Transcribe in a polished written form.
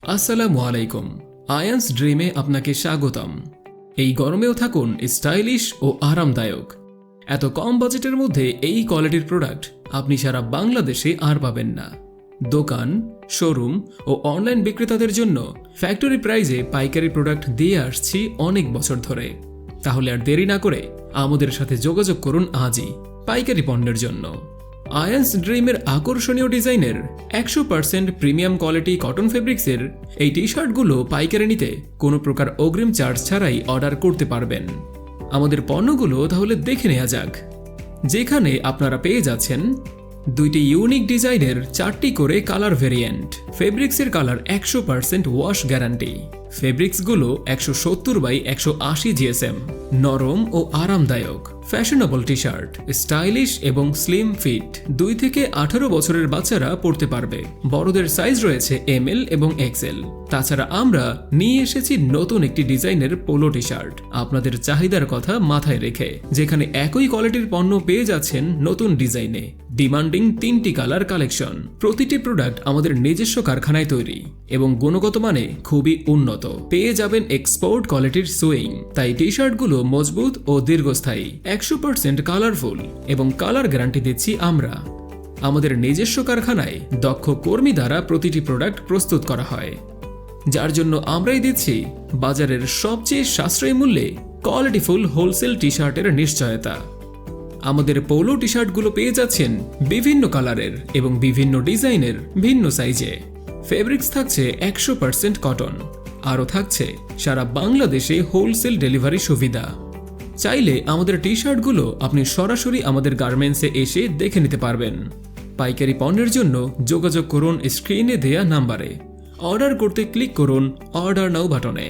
আসসালামু আলাইকুম। আয়ান্স ড্রিমে আপনাকে স্বাগতম। এই গরমেও থাকুন স্টাইলিশ ও আরামদায়ক। এত কম বাজেটের মধ্যে এই কোয়ালিটির প্রোডাক্ট আপনি সারা বাংলাদেশে আর পাবেন না। দোকান, শোরুম ও অনলাইন বিক্রেতাদের জন্য ফ্যাক্টরি প্রাইজে পাইকারি প্রোডাক্ট দিয়ে আসছি অনেক বছর ধরে। তাহলে আর দেরি না করে আমাদের সাথে যোগাযোগ করুন আজই পাইকারি পণ্যের জন্য। আয়ান্স ড্রিমের আকর্ষণীয় ডিজাইনের 100% প্রিমিয়াম কোয়ালিটি কটন ফেব্রিক্সের এই টি শার্টগুলো পাইকারি নিতে কোনো প্রকার অগ্রিম চার্জ ছাড়াই অর্ডার করতে পারবেন। আমাদের পণ্যগুলো তাহলে দেখে নেওয়া যাক, যেখানে আপনারা পেয়ে যাচ্ছেন দুইটি ইউনিক ডিজাইনের 4টি করে কালার ভেরিয়েন্ট। ফেব্রিক্সের কালার 100% ওয়াশ গ্যারান্টি। ফেব্রিক্সগুলো 170x180 জিএসএম, নরম ও আরামদায়ক ফ্যাশনেবল টি শার্ট, স্টাইলিশ এবং স্লিম ফিট। 2 থেকে 18 বছরের বাচ্চারা পরতে পারবে। বড়দের সাইজ রয়েছে ML এবং XL। তাছাড়া আমরা নিয়ে এসেছি নতুন একটি ডিজাইনের পোলো টি শার্ট আপনাদের চাহিদার কথা মাথায় রেখে, যেখানে একই কোয়ালিটির পণ্য পেয়ে যাচ্ছেন নতুন ডিজাইনে। ডিমান্ডিং 3টি কালার কালেকশন। প্রতিটি প্রোডাক্ট আমাদের নিজস্ব কারখানায় তৈরি এবং গুণগত মানে খুবই উন্নত। পেয়ে যাবেন এক্সপোর্ট কোয়ালিটির সুইং, তাই টি শার্টগুলো মজবুত ও দীর্ঘস্থায়ী। 100% কালারফুল এবং কালার গ্যারান্টি দিচ্ছি আমরা। আমাদের নিজস্ব কারখানায় দক্ষ কর্মী দ্বারা প্রতিটি প্রোডাক্ট প্রস্তুত করা হয়, যার জন্য আমরাই দিচ্ছি বাজারের সবচেয়ে সাশ্রয়ী মূল্যে কোয়ালিটিফুল হোলসেল টি শার্টের নিশ্চয়তা। আমাদের পোলো টি শার্টগুলো পেয়ে যাচ্ছেন বিভিন্ন কালারের এবং বিভিন্ন ডিজাইনের ভিন্ন সাইজে। ফেব্রিক্স থাকছে 100% কটন। আরও থাকছে সারা বাংলাদেশে হোলসেল ডেলিভারি সুবিধা। চাইলে আমাদের টি শার্টগুলো আপনি সরাসরি আমাদের গার্মেন্টসে এসে দেখে নিতে পারবেন। পাইকারি পণ্যের জন্য যোগাযোগ করুন স্ক্রিনে দেয়া নাম্বারে। অর্ডার করতে ক্লিক করুন অর্ডার নাও বাটনে।